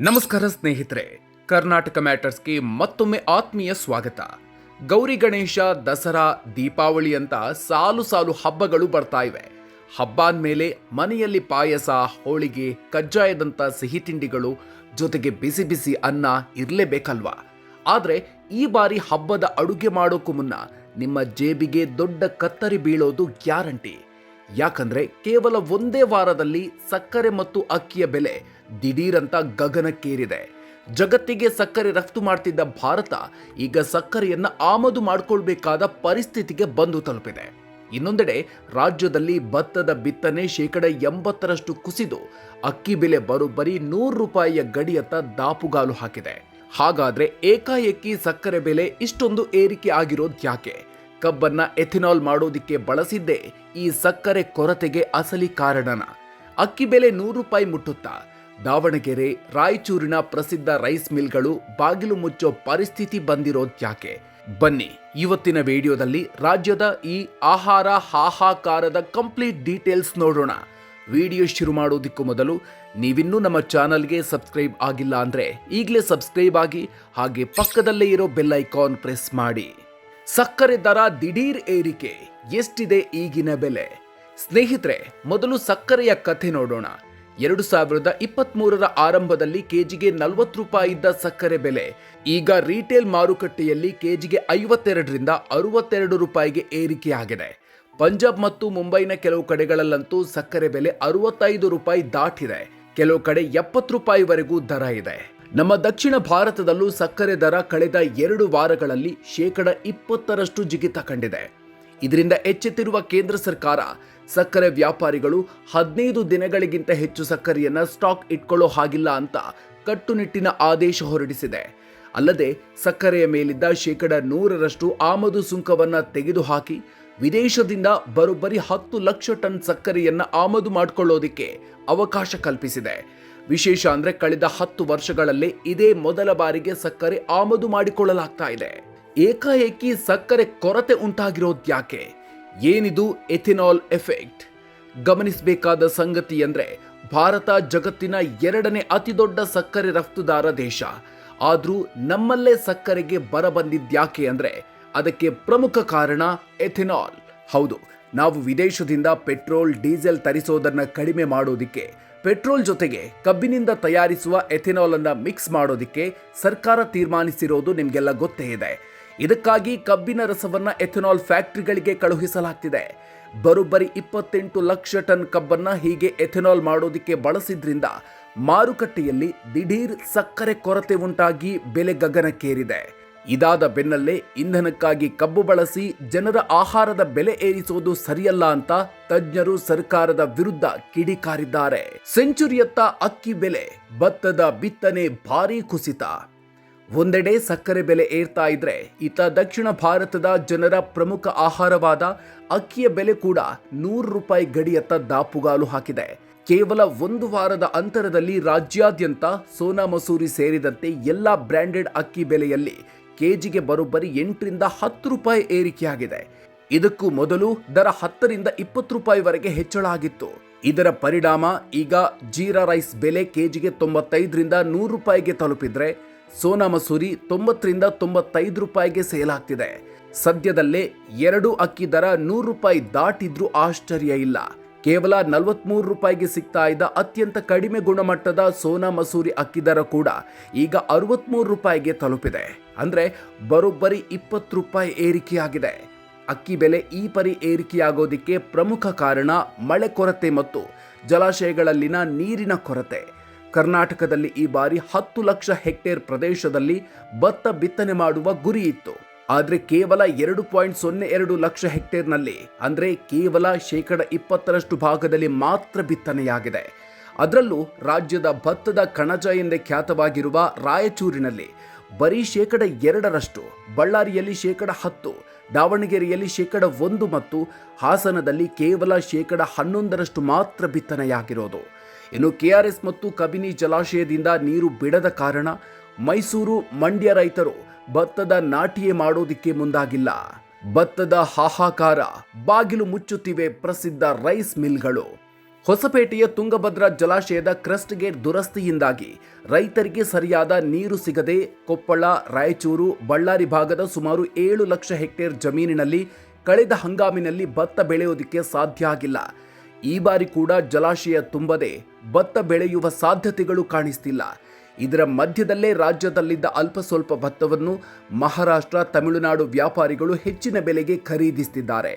ನಮಸ್ಕಾರ ಸ್ನೇಹಿತರೆ, ಕರ್ನಾಟಕ ಮ್ಯಾಟರ್ಸ್ಗೆ ಮತ್ತೊಮ್ಮೆ ಆತ್ಮೀಯ ಸ್ವಾಗತ. ಗೌರಿ ಗಣೇಶ, ದಸರಾ, ದೀಪಾವಳಿ ಅಂತ ಸಾಲು ಸಾಲು ಹಬ್ಬಗಳು ಬರ್ತಾ ಇವೆ. ಹಬ್ಬ ಅಂದಮೇಲೆ ಮನೆಯಲ್ಲಿ ಪಾಯಸ, ಹೋಳಿಗೆ, ಕಜ್ಜಾಯದಂಥ ಸಿಹಿ ತಿಂಡಿಗಳು ಜೊತೆಗೆ ಬಿಸಿ ಬಿಸಿ ಅನ್ನ ಇರಲೇಬೇಕಲ್ವಾ. ಆದರೆ ಈ ಬಾರಿ ಹಬ್ಬದ ಅಡುಗೆ ಮಾಡೋಕ್ಕೂ ಮುನ್ನ ನಿಮ್ಮ ಜೇಬಿಗೆ ದೊಡ್ಡ ಕತ್ತರಿ ಬೀಳೋದು ಗ್ಯಾರಂಟಿ. ಯಾಕಂದ್ರೆ ಕೇವಲ ಒಂದೇ ವಾರದಲ್ಲಿ ಸಕ್ಕರೆ ಮತ್ತು ಅಕ್ಕಿಯ ಬೆಲೆ ದಿಢೀರಂತ ಗಗನಕ್ಕೇರಿದೆ. ಜಗತ್ತಿಗೆ ಸಕ್ಕರೆ ರಫ್ತು ಮಾಡ್ತಿದ್ದ ಭಾರತ ಈಗ ಸಕ್ಕರೆಯನ್ನ ಆಮದು ಮಾಡಿಕೊಳ್ಬೇಕಾದ ಪರಿಸ್ಥಿತಿಗೆ ಬಂದು ತಲುಪಿದೆ. ಇನ್ನೊಂದೆಡೆ ರಾಜ್ಯದಲ್ಲಿ ಭತ್ತದ ಬಿತ್ತನೆ 80% ಕುಸಿದು ಅಕ್ಕಿ ಬೆಲೆ ಬರೋಬ್ಬರಿ ₹100 ಗಡಿಯತ್ತ ದಾಪುಗಾಲು ಹಾಕಿದೆ. ಹಾಗಾದ್ರೆ ಏಕಾಏಕಿ ಸಕ್ಕರೆ ಬೆಲೆ ಇಷ್ಟೊಂದು ಏರಿಕೆ ಆಗಿರೋದು ಯಾಕೆ? ಕಬ್ಬನ್ನ ಎಥೆನಾಲ್ ಮಾಡೋದಿಕ್ಕೆ ಬಳಸಿದ್ದೇ ಈ ಸಕ್ಕರೆ ಕೊರತೆಗೆ ಅಸಲಿ ಕಾರಣನ? ಅಕ್ಕಿ ಬೆಲೆ ₹100 ಮುಟ್ಟುತ್ತಾ? ದಾವಣಗೆರೆ, ರಾಯಚೂರಿನ ಪ್ರಸಿದ್ಧ ರೈಸ್ ಮಿಲ್ಗಳು ಬಾಗಿಲು ಮುಚ್ಚೋ ಪರಿಸ್ಥಿತಿ ಬಂದಿರೋದು ಯಾಕೆ? ಬನ್ನಿ ಇವತ್ತಿನ ವಿಡಿಯೋದಲ್ಲಿ ರಾಜ್ಯದ ಈ ಆಹಾರ ಹಾಹಾಕಾರದ ಕಂಪ್ಲೀಟ್ ಡೀಟೇಲ್ಸ್ ನೋಡೋಣ. ವಿಡಿಯೋ ಶುರು ಮಾಡೋದಕ್ಕೂ ಮೊದಲು ನೀವಿನ್ನೂ ನಮ್ಮ ಚಾನಲ್ಗೆ ಸಬ್ಸ್ಕ್ರೈಬ್ ಆಗಿಲ್ಲ ಅಂದ್ರೆ ಈಗಲೇ ಸಬ್ಸ್ಕ್ರೈಬ್ ಆಗಿ, ಹಾಗೆ ಪಕ್ಕದಲ್ಲೇ ಇರೋ ಬೆಲ್ ಐಕಾನ್ ಪ್ರೆಸ್ ಮಾಡಿ. ಸಕ್ಕರೆ ದರ ದಿಢೀರ್ ಏರಿಕೆ, ಎಷ್ಟಿದೆ ಈಗಿನ ಬೆಲೆ? ಸ್ನೇಹಿತರೆ, ಮೊದಲು ಸಕ್ಕರೆಯ ಕಥೆ ನೋಡೋಣ. 2023ರ ಆರಂಭದಲ್ಲಿ ಕೆಜಿಗೆ ₹40 ಇದ್ದ ಸಕ್ಕರೆ ಬೆಲೆ ಈಗ ರಿಟೇಲ್ ಮಾರುಕಟ್ಟೆಯಲ್ಲಿ ಕೆಜಿಗೆ ₹52ರಿಂದ ₹62ಗೆ ಏರಿಕೆಯಾಗಿದೆ. ಪಂಜಾಬ್ ಮತ್ತು ಮುಂಬೈನ ಕೆಲವು ಕಡೆಗಳಲ್ಲಂತೂ ಸಕ್ಕರೆ ಬೆಲೆ ₹65 ದಾಟಿದೆ. ಕೆಲವು ಕಡೆ ₹70ವರೆಗೂ ದರ ಇದೆ. ನಮ್ಮ ದಕ್ಷಿಣ ಭಾರತದಲ್ಲೂ ಸಕ್ಕರೆ ದರ ಕಳೆದ 2 ವಾರಗಳಲ್ಲಿ 20% ಜಿಗಿತ ಕಂಡಿದೆ. ಇದರಿಂದ ಎಚ್ಚೆತ್ತಿರುವ ಕೇಂದ್ರ ಸರ್ಕಾರ ಸಕ್ಕರೆ ವ್ಯಾಪಾರಿಗಳು 15 ದಿನಗಳಿಗಿಂತ ಹೆಚ್ಚು ಸಕ್ಕರೆಯನ್ನ ಸ್ಟಾಕ್ ಇಟ್ಕೊಳ್ಳೋ ಹಾಗಿಲ್ಲ ಅಂತ ಕಟ್ಟುನಿಟ್ಟಿನ ಆದೇಶ ಹೊರಡಿಸಿದೆ. ಅಲ್ಲದೆ ಸಕ್ಕರೆಯ ಮೇಲಿದ್ದ 100% ಆಮದು ಸುಂಕವನ್ನ ತೆಗೆದುಹಾಕಿ ವಿದೇಶದಿಂದ ಬರೋಬ್ಬರಿ 10 ಲಕ್ಷ ಟನ್ ಸಕ್ಕರೆಯನ್ನ ಆಮದು ಮಾಡಿಕೊಳ್ಳೋದಿಕ್ಕೆ ಅವಕಾಶ ಕಲ್ಪಿಸಿದೆ. ವಿಶೇಷ ಅಂದ್ರೆ ಕಳೆದ 10 ವರ್ಷಗಳಲ್ಲೇ ಇದೇ ಮೊದಲ ಬಾರಿಗೆ ಸಕ್ಕರೆ ಆಮದು ಮಾಡಿಕೊಳ್ಳಲಾಗ್ತಾ ಇದೆ. ಏಕಾಏಕಿ ಸಕ್ಕರೆ ಕೊರತೆ ಉಂಟಾಗಿರೋದು ಯಾಕೆ? ಏನಿದು ಎಥೆನಾಲ್ ಎಫೆಕ್ಟ್? ಗಮನಿಸಬೇಕಾದ ಸಂಗತಿ ಅಂದ್ರೆ ಭಾರತ ಜಗತ್ತಿನ 2ನೇ ಅತಿ ದೊಡ್ಡ ಸಕ್ಕರೆ ರಫ್ತುದಾರ ದೇಶ. ಆದ್ರೂ ನಮ್ಮಲ್ಲೇ ಸಕ್ಕರೆಗೆ ಬರ ಬಂದಿದ್ಯಾಕೆ ಅಂದ್ರೆ ಅದಕ್ಕೆ ಪ್ರಮುಖ ಕಾರಣ ಎಥೆನಾಲ್. ಹೌದು, ನಾವು ವಿದೇಶದಿಂದ ಪೆಟ್ರೋಲ್, ಡೀಸೆಲ್ ತರಿಸೋದನ್ನ ಕಡಿಮೆ ಮಾಡೋದಿಕ್ಕೆ ಪೆಟ್ರೋಲ್ ಜೊತೆಗೆ ಕಬ್ಬಿನಿಂದ ತಯಾರಿಸುವ ಎಥೆನಾಲ್ ಅನ್ನ ಮಿಕ್ಸ್ ಮಾಡೋದಿಕ್ಕೆ ಸರ್ಕಾರ ತೀರ್ಮಾನಿಸಿರೋದು ನಿಮ್ಗೆಲ್ಲ ಗೊತ್ತೇ ಇದೆ. ಇದಕ್ಕಾಗಿ ಕಬ್ಬಿನ ರಸವನ್ನ ಎಥೆನಾಲ್ ಫ್ಯಾಕ್ಟರಿಗಳಿಗೆ ಕಳುಹಿಸಲಾಗ್ತಿದೆ. ಬರೋಬ್ಬರಿ 28 ಲಕ್ಷ ಟನ್ ಕಬ್ಬನ್ನ ಹೀಗೆ ಎಥೆನಾಲ್ ಮಾಡೋದಿಕ್ಕೆ ಬಳಸಿದ್ರಿಂದ ಮಾರುಕಟ್ಟೆಯಲ್ಲಿ ದಿಢೀರ್ ಸಕ್ಕರೆ ಕೊರತೆ ಉಂಟಾಗಿ ಬೆಲೆ ಗಗನಕ್ಕೇರಿದೆ. ಇದಾದ ಬೆನ್ನಲ್ಲೇ ಇಂಧನಕ್ಕಾಗಿ ಕಬ್ಬು ಬಳಸಿ ಜನರ ಆಹಾರದ ಬೆಲೆ ಏರಿಸೋದು ಸರಿಯಲ್ಲ ಅಂತ ತಜ್ಞರು ಸರ್ಕಾರದ ವಿರುದ್ಧ ಕಿಡಿಕಾರಿದ್ದಾರೆ. ಸೆಂಚುರಿಯತ್ತ ಅಕ್ಕಿ ಬೆಲೆ, ಭತ್ತದ ಬಿತ್ತನೆ ಭಾರೀ ಕುಸಿತ. ಒಂದೆಡೆ ಸಕ್ಕರೆ ಬೆಲೆ ಏರ್ತಾ ಇದ್ರೆ ಇತ್ತ ದಕ್ಷಿಣ ಭಾರತದ ಜನರ ಪ್ರಮುಖ ಆಹಾರವಾದ ಅಕ್ಕಿಯ ಬೆಲೆ ಕೂಡ ₹100 ಗಡಿಯತ್ತ ದಾಪುಗಾಲು ಹಾಕಿದೆ. ಕೇವಲ 1 ವಾರದ ಅಂತರದಲ್ಲಿ ರಾಜ್ಯಾದ್ಯಂತ ಸೋನಾ ಮಸೂರಿ ಸೇರಿದಂತೆ ಎಲ್ಲಾ ಬ್ರ್ಯಾಂಡೆಡ್ ಅಕ್ಕಿ ಬೆಲೆಯಲ್ಲಿ ಕೆಜಿಗೆ ಬರೋಬ್ಬರಿ ₹8ರಿಂದ ₹10 ಏರಿಕೆಯಾಗಿದೆ. ಇದಕ್ಕೂ ಮೊದಲು ದರ ₹10ರಿಂದ ₹20ವರೆಗೆ ಹೆಚ್ಚಳ ಆಗಿತ್ತು. ಇದರ ಪರಿಣಾಮ ಈಗ ಜೀರಾ ರೈಸ್ ಬೆಲೆ ಕೆಜಿಗೆ ₹95ರಿಂದ ₹100ಗೆ ತಲುಪಿದ್ರೆ ಸೋನಾ ಮಸೂರಿ ₹90ರಿಂದ ₹95ಗೆ ಸೇಲ್ ಆಗ್ತಿದೆ. ಸದ್ಯದಲ್ಲೇ 2 ಅಕ್ಕಿ ದರ ₹100 ದಾಟಿದ್ರೂ ಆಶ್ಚರ್ಯ ಇಲ್ಲ. ಕೇವಲ ₹43ಗೆ ಸಿಗ್ತಾ ಇದ್ದ ಅತ್ಯಂತ ಕಡಿಮೆ ಗುಣಮಟ್ಟದ ಸೋನಾ ಮಸೂರಿ ಅಕ್ಕಿ ದರ ಕೂಡ ಈಗ ₹63ಗೆ ತಲುಪಿದೆ. ಅಂದ್ರೆ ಬರೋಬ್ಬರಿ ₹20 ಏರಿಕೆಯಾಗಿದೆ. ಅಕ್ಕಿ ಬೆಲೆ ಈ ಪರಿ ಏರಿಕೆಯಾಗೋದಿಕ್ಕೆ ಪ್ರಮುಖ ಕಾರಣ ಮಳೆ ಕೊರತೆ ಮತ್ತು ಜಲಾಶಯಗಳಲ್ಲಿನ ನೀರಿನ ಕೊರತೆ. ಕರ್ನಾಟಕದಲ್ಲಿ ಈ ಬಾರಿ 10 ಲಕ್ಷ ಹೆಕ್ಟೇರ್ ಪ್ರದೇಶದಲ್ಲಿ ಭತ್ತ ಬಿತ್ತನೆ ಮಾಡುವ ಗುರಿ ಇತ್ತು. ಆದರೆ ಕೇವಲ 2.02 ಲಕ್ಷ ಹೆಕ್ಟೇರ್ನಲ್ಲಿ ಅಂದ್ರೆ ಕೇವಲ 20% ಭಾಗದಲ್ಲಿ ಮಾತ್ರ ಬಿತ್ತನೆಯಾಗಿದೆ. ಅದರಲ್ಲೂ ರಾಜ್ಯದ ಭತ್ತದ ಕಣಜ ಎಂದೇ ಖ್ಯಾತವಾಗಿರುವ ರಾಯಚೂರಿನಲ್ಲಿ ಬರೀ 2%, ಬಳ್ಳಾರಿಯಲ್ಲಿ 10%, ದಾವಣಗೆರೆಯಲ್ಲಿ 1% ಮತ್ತು ಹಾಸನದಲ್ಲಿ ಕೇವಲ 11% ಮಾತ್ರ ಬಿತ್ತನೆಯಾಗಿರೋದು. ಇನ್ನು ಕೆಆರ್ಎಸ್ ಮತ್ತು ಕಬಿನಿ ಜಲಾಶಯದಿಂದ ನೀರು ಬಿಡದ ಕಾರಣ ಮೈಸೂರು, ಮಂಡ್ಯ ರೈತರು ಭತ್ತದ ನಾಟಿಯೇ ಮಾಡೋದಿಕ್ಕೆ ಮುಂದಾಗಿಲ್ಲ. ಭತ್ತದ ಹಾಹಾಕಾರ, ಬಾಗಿಲು ಮುಚ್ಚುತ್ತಿವೆ ಪ್ರಸಿದ್ಧ ರೈಸ್ ಮಿಲ್ಗಳು. ಹೊಸಪೇಟೆಯ ತುಂಗಭದ್ರಾ ಜಲಾಶಯದ ಕ್ರಸ್ಟ್ ಗೇಟ್ ದುರಸ್ತಿಯಿಂದಾಗಿ ರೈತರಿಗೆ ಸರಿಯಾದ ನೀರು ಸಿಗದೆ ಕೊಪ್ಪಳ, ರಾಯಚೂರು, ಬಳ್ಳಾರಿ ಭಾಗದ ಸುಮಾರು 7 ಲಕ್ಷ ಹೆಕ್ಟೇರ್ ಜಮೀನಿನಲ್ಲಿ ಕಳೆದ ಹಂಗಾಮಿನಲ್ಲಿ ಭತ್ತ ಬೆಳೆಯೋದಕ್ಕೆ ಸಾಧ್ಯ ಆಗಿಲ್ಲ. ಈ ಬಾರಿ ಕೂಡ ಜಲಾಶಯ ತುಂಬದೆ ಭತ್ತ ಬೆಳೆಯುವ ಸಾಧ್ಯತೆಗಳು ಕಾಣಿಸ್ತಿಲ್ಲ. ಇದರ ಮಧ್ಯದಲ್ಲೇ ರಾಜ್ಯದಲ್ಲಿದ್ದ ಅಲ್ಪ ಸ್ವಲ್ಪ ಭತ್ತವನ್ನು ಮಹಾರಾಷ್ಟ್ರ, ತಮಿಳುನಾಡು ವ್ಯಾಪಾರಿಗಳು ಹೆಚ್ಚಿನ ಬೆಲೆಗೆ ಖರೀದಿಸುತ್ತಿದ್ದಾರೆ.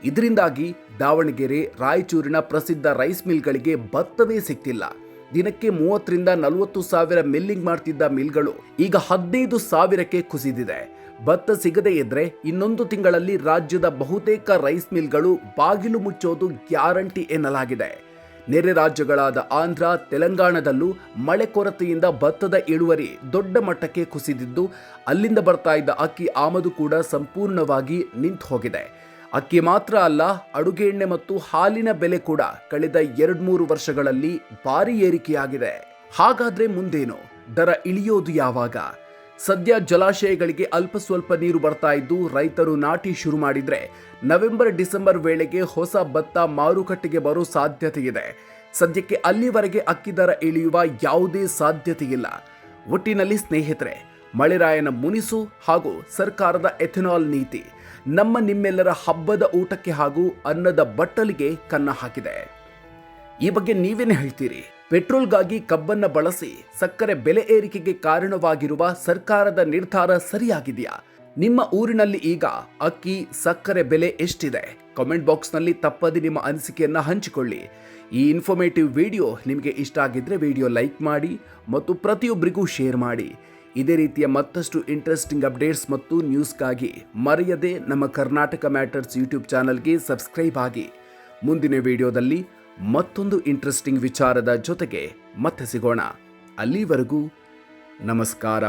ಇದರಿಂದಾಗಿ ದಾವಣಗೆರೆ, ರಾಯಚೂರಿನ ಪ್ರಸಿದ್ಧ ರೈಸ್ ಮಿಲ್ಗಳಿಗೆ ಭತ್ತವೇ ಸಿಗ್ತಿಲ್ಲ. ದಿನಕ್ಕೆ 30 ರಿಂದ 40 ಸಾವಿರ ಮಿಲ್ಲಿಂಗ್ ಮಾಡ್ತಿದ್ದ ಮಿಲ್ಗಳು ಈಗ 15 ಸಾವಿರಕ್ಕೆ ಕುಸಿದಿದೆ. ಭತ್ತ ಸಿಗದೇ ಇದ್ರೆ ಇನ್ನೊಂದು ತಿಂಗಳಲ್ಲಿ ರಾಜ್ಯದ ಬಹುತೇಕ ರೈಸ್ ಮಿಲ್ಗಳು ಬಾಗಿಲು ಮುಚ್ಚೋದು ಗ್ಯಾರಂಟಿ ಎನ್ನಲಾಗಿದೆ. ನೆರೆ ರಾಜ್ಯಗಳಾದ ಆಂಧ್ರ, ತೆಲಂಗಾಣದಲ್ಲೂ ಮಳೆ ಕೊರತೆಯಿಂದ ಭತ್ತದ ಇಳುವರಿ ದೊಡ್ಡ ಮಟ್ಟಕ್ಕೆ ಕುಸಿದಿದ್ದು, ಅಲ್ಲಿಂದ ಬರ್ತಾ ಇದ್ದ ಅಕ್ಕಿ ಆಮದು ಕೂಡ ಸಂಪೂರ್ಣವಾಗಿ ನಿಂತು ಹೋಗಿದೆ. ಅಕ್ಕಿ ಮಾತ್ರ ಅಲ್ಲ, ಅಡುಗೆ ಎಣ್ಣೆ ಮತ್ತು ಹಾಲಿನ ಬೆಲೆ ಕೂಡ ಕಳೆದ 2-3 ವರ್ಷಗಳಲ್ಲಿ ಭಾರಿ ಏರಿಕೆಯಾಗಿದೆ. ಹಾಗಾದ್ರೆ ಮುಂದೇನು? ದರ ಇಳಿಯೋದು ಯಾವಾಗ? ಸದ್ಯ ಜಲಾಶಯಗಳಿಗೆ ಅಲ್ಪ ಸ್ವಲ್ಪ ನೀರು ಬರ್ತಾ ಇದ್ದು ರೈತರು ನಾಟಿ ಶುರು ಮಾಡಿದ್ರೆ ನವೆಂಬರ್, ಡಿಸೆಂಬರ್ ವೇಳೆಗೆ ಹೊಸ ಭತ್ತ ಮಾರುಕಟ್ಟೆಗೆ ಬರೋ ಸಾಧ್ಯತೆ ಇದೆ. ಸದ್ಯಕ್ಕೆ ಅಲ್ಲಿವರೆಗೆ ಅಕ್ಕಿ ದರ ಇಳಿಯುವ ಯಾವುದೇ ಸಾಧ್ಯತೆ ಇಲ್ಲ. ಒಟ್ಟಿನಲ್ಲಿ ಸ್ನೇಹಿತರೆ, ಮಳೆರಾಯನ ಮುನಿಸು ಹಾಗೂ ಸರ್ಕಾರದ ಎಥೆನಾಲ್ ನೀತಿ ನಿಮ್ಮೆಲ್ಲರ ಹಬ್ಬದ ಊಟಕ್ಕೆ ಹಾಗೂ ಅನ್ನದ ಬಟ್ಟಲಿಗೆ ಕನ್ನ ಹಾಕಿದೆ. ಈ ಬಗ್ಗೆ ನೀವೇನು ಹೇಳ್ತೀರಿ? ಪೆಟ್ರೋಲ್ಗಾಗಿ ಕಬ್ಬನ್ನ ಬಳಸಿ ಸಕ್ಕರೆ ಬೆಲೆ ಏರಿಕೆಗೆ ಕಾರಣವಾಗಿರುವ ಸರ್ಕಾರದ ನಿರ್ಧಾರ ಸರಿಯಾಗಿದೆಯಾ? ನಿಮ್ಮ ಊರಿನಲ್ಲಿ ಈಗ ಅಕ್ಕಿ, ಸಕ್ಕರೆ ಬೆಲೆ ಎಷ್ಟಿದೆ? ಕಾಮೆಂಟ್ ಬಾಕ್ಸ್ನಲ್ಲಿ ತಪ್ಪದೆ ನಿಮ್ಮ ಅನಿಸಿಕೆಯನ್ನ ಹಂಚಿಕೊಳ್ಳಿ. ಈ ಇನ್ಫಾರ್ಮೇಟಿವ್ ವಿಡಿಯೋ ನಿಮಗೆ ಇಷ್ಟ ಆಗಿದ್ರೆ ವಿಡಿಯೋ ಲೈಕ್ ಮಾಡಿ ಮತ್ತು ಪ್ರತಿಯೊಬ್ಬರಿಗೂ ಶೇರ್ ಮಾಡಿ. ಇದೇ ರೀತಿಯ ಮತ್ತಷ್ಟು ಇಂಟ್ರೆಸ್ಟಿಂಗ್ ಅಪ್ಡೇಟ್ಸ್ ಮತ್ತು ನ್ಯೂಸ್ಗಾಗಿ ಮರೆಯದೆ ನಮ್ಮ ಕರ್ನಾಟಕ ಮ್ಯಾಟರ್ಸ್ ಯೂಟ್ಯೂಬ್ ಚಾನಲ್ಗೆ ಸಬ್ಸ್ಕ್ರೈಬ್ ಆಗಿ. ಮುಂದಿನ ವಿಡಿಯೋದಲ್ಲಿ ಮತ್ತೊಂದು ಇಂಟ್ರೆಸ್ಟಿಂಗ್ ವಿಚಾರದ ಜೊತೆಗೆ ಮತ್ತೆ ಸಿಗೋಣ. ಅಲ್ಲಿವರೆಗೂ ನಮಸ್ಕಾರ.